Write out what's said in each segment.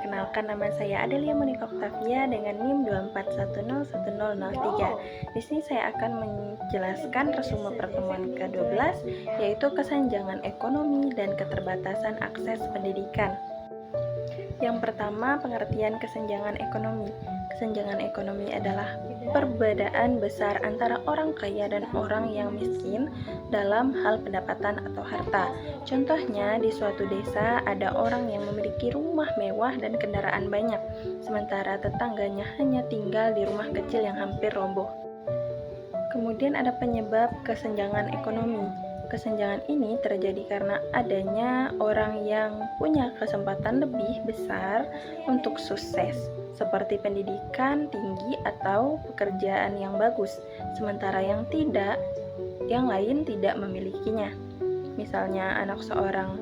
perkenalkan, nama saya Adelia Monika Octavia dengan NIM 2410103. Di sini saya akan menjelaskan resume pertemuan ke-12, yaitu kesenjangan ekonomi dan keterbatasan akses pendidikan. Yang pertama, pengertian kesenjangan ekonomi. Kesenjangan ekonomi adalah perbedaan besar antara orang kaya dan orang yang miskin dalam hal pendapatan atau harta. Contohnya, di suatu desa ada orang yang memiliki rumah mewah dan kendaraan banyak, sementara tetangganya hanya tinggal di rumah kecil yang hampir roboh. Kemudian ada penyebab kesenjangan ekonomi. Kesenjangan ini terjadi karena adanya orang yang punya kesempatan lebih besar untuk sukses, seperti pendidikan tinggi atau pekerjaan yang bagus, sementara yang lain tidak memilikinya. Misalnya, anak seorang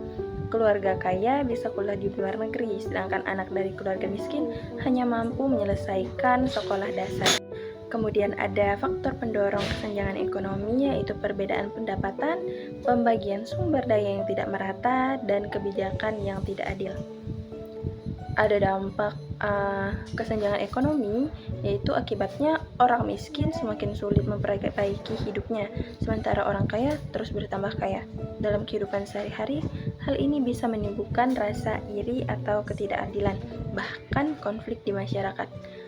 keluarga kaya bisa kuliah di luar negeri, sedangkan anak dari keluarga miskin hanya mampu menyelesaikan sekolah dasar. Kemudian ada faktor pendorong kesenjangan ekonomi, yaitu perbedaan pendapatan, pembagian sumber daya yang tidak merata, dan kebijakan yang tidak adil. Ada dampak kesenjangan ekonomi, yaitu akibatnya orang miskin semakin sulit memperbaiki hidupnya, sementara orang kaya terus bertambah kaya. Dalam kehidupan sehari-hari, hal ini bisa menimbulkan rasa iri atau ketidakadilan, bahkan konflik di masyarakat.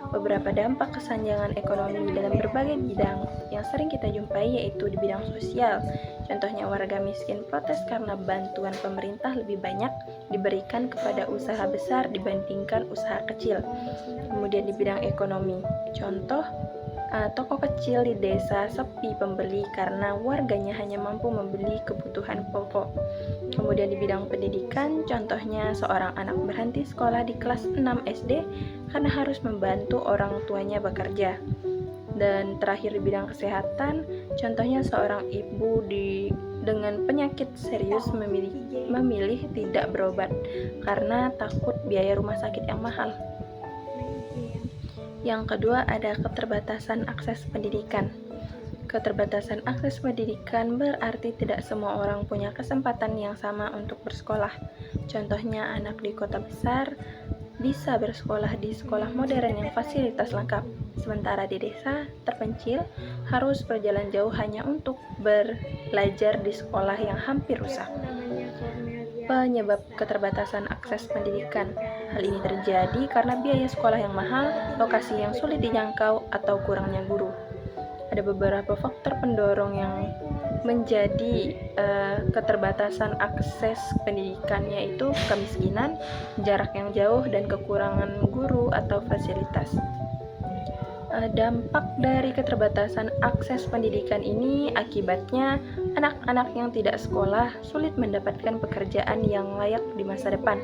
Beberapa dampak kesenjangan ekonomi dalam berbagai bidang yang sering kita jumpai yaitu di bidang sosial. Contohnya, warga miskin protes karena bantuan pemerintah lebih banyak diberikan kepada usaha besar dibandingkan usaha kecil. Kemudian di bidang ekonomi, contoh, toko kecil di desa sepi pembeli karena warganya hanya mampu membeli kebutuhan pokok. Kemudian di bidang pendidikan, contohnya seorang anak berhenti sekolah di kelas 6 SD karena harus membantu orang tuanya bekerja. Dan terakhir di bidang kesehatan, contohnya seorang ibu dengan penyakit serius memilih tidak berobat karena takut biaya rumah sakit yang mahal. Yang kedua, ada keterbatasan akses pendidikan. Keterbatasan akses pendidikan berarti tidak semua orang punya kesempatan yang sama untuk bersekolah. Contohnya, anak di kota besar bisa bersekolah di sekolah modern yang fasilitas lengkap, sementara di desa terpencil harus berjalan jauh hanya untuk belajar di sekolah yang hampir rusak. Penyebab keterbatasan akses pendidikan. Hal ini terjadi karena biaya sekolah yang mahal, lokasi yang sulit dijangkau, atau kurangnya guru. Ada beberapa faktor pendorong yang menjadi keterbatasan akses pendidikan, yaitu kemiskinan, jarak yang jauh, dan kekurangan guru atau fasilitas. Dampak dari keterbatasan akses pendidikan ini akibatnya anak-anak yang tidak sekolah sulit mendapatkan pekerjaan yang layak di masa depan,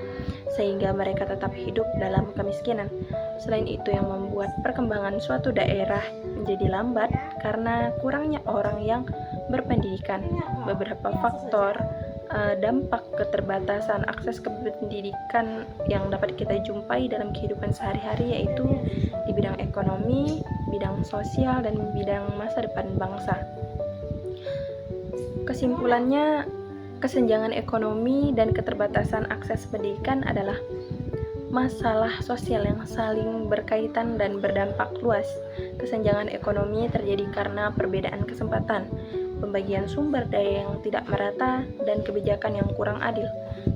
sehingga mereka tetap hidup dalam kemiskinan. Selain itu, yang membuat perkembangan suatu daerah menjadi lambat karena kurangnya orang yang berpendidikan. Beberapa faktor dampak keterbatasan akses ke pendidikan yang dapat kita jumpai dalam kehidupan sehari-hari, yaitu di bidang ekonomi, bidang sosial, dan bidang masa depan bangsa. Kesimpulannya, kesenjangan ekonomi dan keterbatasan akses pendidikan adalah masalah sosial yang saling berkaitan dan berdampak luas. Kesenjangan ekonomi terjadi karena perbedaan kesempatan, pembagian sumber daya yang tidak merata, dan kebijakan yang kurang adil.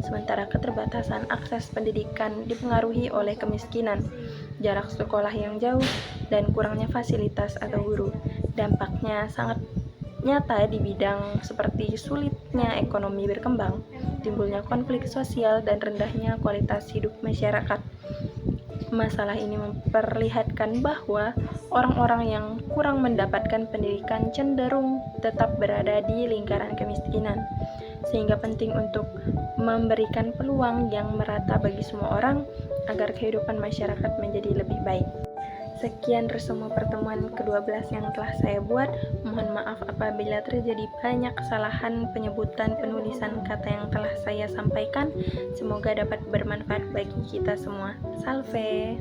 Sementara keterbatasan akses pendidikan dipengaruhi oleh kemiskinan, jarak sekolah yang jauh, dan kurangnya fasilitas atau guru. Dampaknya sangat nyata di bidang seperti sulitnya ekonomi berkembang, timbulnya konflik sosial, dan rendahnya kualitas hidup masyarakat. Masalah ini memperlihatkan bahwa orang-orang yang kurang mendapatkan pendidikan cenderung tetap berada di lingkaran kemiskinan, sehingga penting untuk memberikan peluang yang merata bagi semua orang agar kehidupan masyarakat menjadi lebih baik. Sekian resume pertemuan ke-12 yang telah saya buat. Mohon maaf apabila terjadi banyak kesalahan penyebutan penulisan kata yang telah saya sampaikan. Semoga dapat bermanfaat bagi kita semua. Salve!